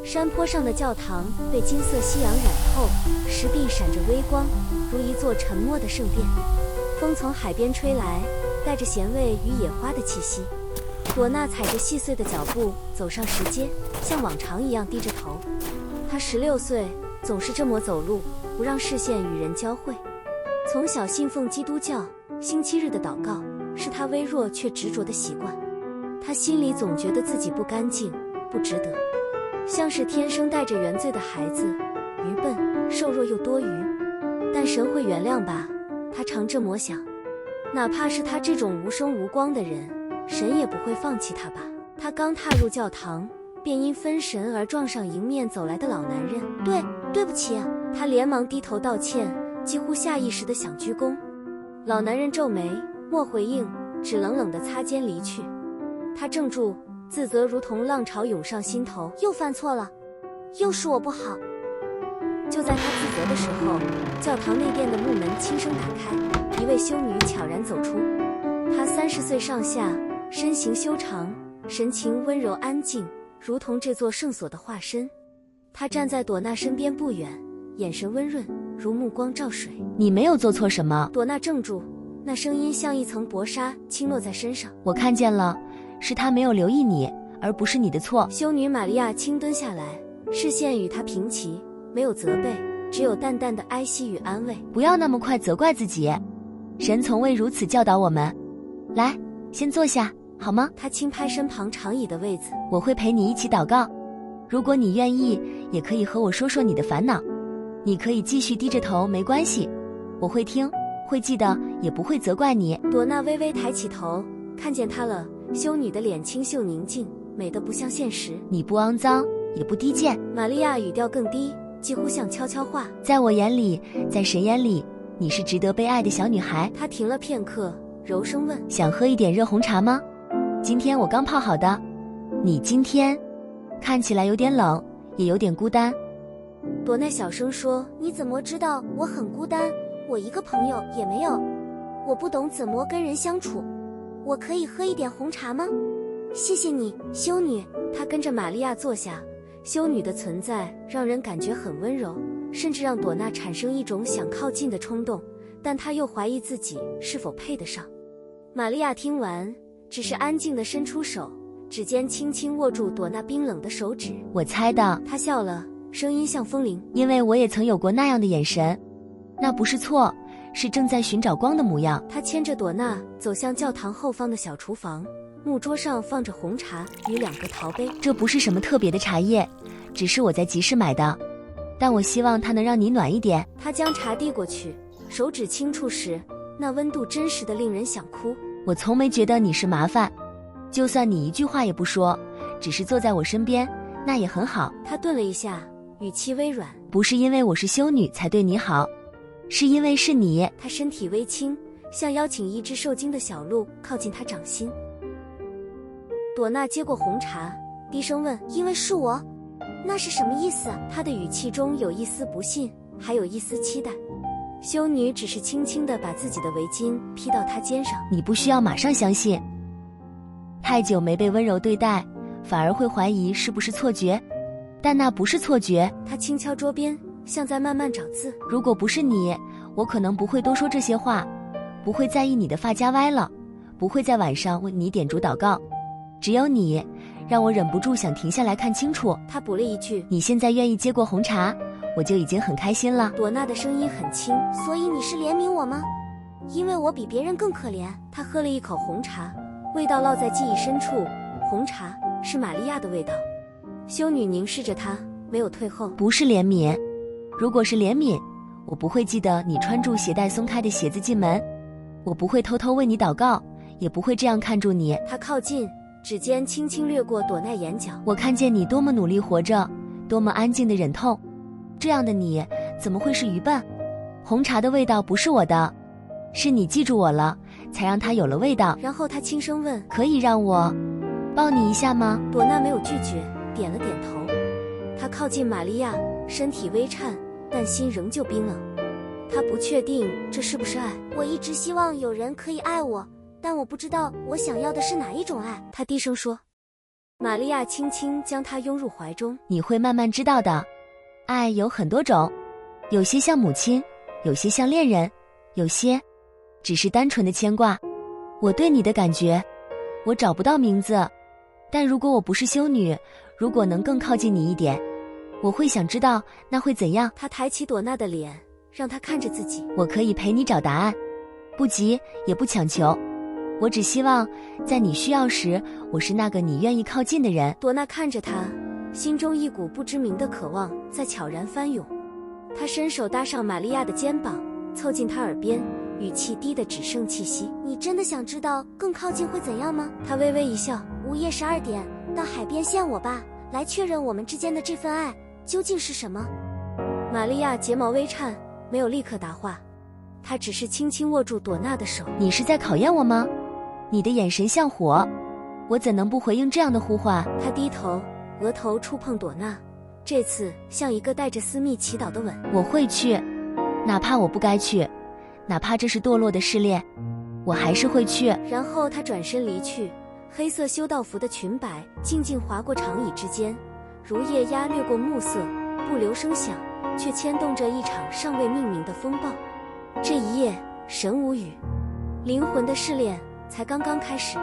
山坡上的教堂被金色夕阳染透，石壁闪着微光，如一座沉默的圣殿。风从海边吹来，带着咸味与野花的气息。朵娜踩着细碎的脚步走上石阶，像往常一样低着头。她16岁，总是这么走路，不让视线与人交汇。从小信奉基督教，星期日的祷告是她微弱却执着的习惯。她心里总觉得自己不干净，不值得，像是天生带着原罪的孩子，愚笨、瘦弱又多余。但神会原谅吧，她常这么想。哪怕是她这种无声无光的人，神也不会放弃她吧。她刚踏入教堂，便因分神而撞上迎面走来的老男人。对不起。她连忙低头道歉，几乎下意识地想鞠躬。老男人皱眉，莫回应，只冷冷地擦肩离去。她怔住，自责如同浪潮涌上心头，又犯错了，又是我不好。就在她自责的时候，教堂内殿的木门轻声打开，一位修女悄然走出。她30岁上下，身形修长，神情温柔安静，如同这座圣所的化身。她站在朵娜身边不远，眼神温润，如目光照水。你没有做错什么。朵娜怔住，那声音像一层薄纱倾落在身上。我看见了，是他没有留意你，而不是你的错。修女玛利亚轻蹲下来，视线与她平齐，没有责备，只有淡淡的哀惜与安慰。不要那么快责怪自己，神从未如此教导我们。来，先坐下好吗？她轻拍身旁长椅的位子。我会陪你一起祷告，如果你愿意，也可以和我说说你的烦恼。你可以继续低着头，没关系，我会听，会记得，也不会责怪你。朵娜微微抬起头，看见他了。修女的脸清秀宁静，美得不像现实。你不肮脏，也不低贱。玛利亚语调更低，几乎像悄悄话。在我眼里，在神眼里，你是值得被爱的小女孩。她停了片刻，柔声问：想喝一点热红茶吗？今天我刚泡好的。你今天看起来有点冷，也有点孤单。朵娜小声说：你怎么知道我很孤单？我一个朋友也没有，我不懂怎么跟人相处。我可以喝一点红茶吗？谢谢你，修女。她跟着玛利亚坐下。修女的存在让人感觉很温柔，甚至让朵娜产生一种想靠近的冲动，但她又怀疑自己是否配得上。玛利亚听完，只是安静地伸出手，指尖轻轻握住朵娜冰冷的手指。我猜的。她笑了，声音像风铃。因为我也曾有过那样的眼神，那不是错，是正在寻找光的模样。他牵着朵娜走向教堂后方的小厨房，木桌上放着红茶与2个陶杯。这不是什么特别的茶叶，只是我在集市买的，但我希望它能让你暖一点。他将茶递过去，手指轻触时，那温度真实的令人想哭。我从没觉得你是麻烦，就算你一句话也不说，只是坐在我身边，那也很好。他顿了一下，语气微软。不是因为我是修女才对你好，是因为是你。他身体微轻，像邀请一只受惊的小鹿靠近他掌心。朵娜接过红茶，低声问：因为是我？那是什么意思？他的语气中有一丝不信，还有一丝期待。修女只是轻轻地把自己的围巾披到他肩上。你不需要马上相信，太久没被温柔对待，反而会怀疑是不是错觉，但那不是错觉。他轻敲桌边，像在慢慢找字。如果不是你，我可能不会多说这些话，不会在意你的发夹歪了，不会在晚上为你点烛祷告。只有你，让我忍不住想停下来看清楚。他补了一句：你现在愿意接过红茶，我就已经很开心了。朵娜的声音很轻。所以你是怜悯我吗？因为我比别人更可怜。他喝了一口红茶，味道烙在记忆深处。红茶是玛利亚的味道。修女凝视着他，没有退后。不是怜悯，如果是怜悯，我不会记得你穿住鞋带松开的鞋子进门，我不会偷偷为你祷告，也不会这样看住你。他靠近，指尖轻轻掠过朵娜眼角。我看见你多么努力活着，多么安静的忍痛，这样的你怎么会是愚笨？红茶的味道不是我的，是你记住我了，才让它有了味道。然后他轻声问：可以让我抱你一下吗？朵娜没有拒绝，点了点头。他靠近玛利亚，身体微颤，但心仍旧冰冷。他不确定这是不是爱。我一直希望有人可以爱我，但我不知道我想要的是哪一种爱。他低声说。玛利亚轻轻将他拥入怀中。你会慢慢知道的。爱有很多种，有些像母亲，有些像恋人，有些只是单纯的牵挂。我对你的感觉，我找不到名字，但如果我不是修女，如果能更靠近你一点，我会想知道那会怎样。他抬起朵娜的脸，让她看着自己。我可以陪你找答案，不急也不强求，我只希望在你需要时，我是那个你愿意靠近的人。朵娜看着他，心中一股不知名的渴望在悄然翻涌。他伸手搭上玛利亚的肩膀，凑近她耳边，语气低得只剩气息。你真的想知道更靠近会怎样吗？他微微一笑。午夜12点，到海边见我吧，来确认我们之间的这份爱究竟是什么。玛利亚睫毛微颤，没有立刻答话，她只是轻轻握住朵娜的手。你是在考验我吗？你的眼神像火，我怎能不回应这样的呼唤？他低头，额头触碰朵娜，这次像一个带着私密祈祷的吻。我会去，哪怕我不该去，哪怕这是堕落的试炼，我还是会去。然后他转身离去，黑色修道服的裙摆静静划过长椅之间，如夜鸦掠过暮色，不留声响，却牵动着一场尚未命名的风暴。这一夜神无语，灵魂的试炼才刚刚开始。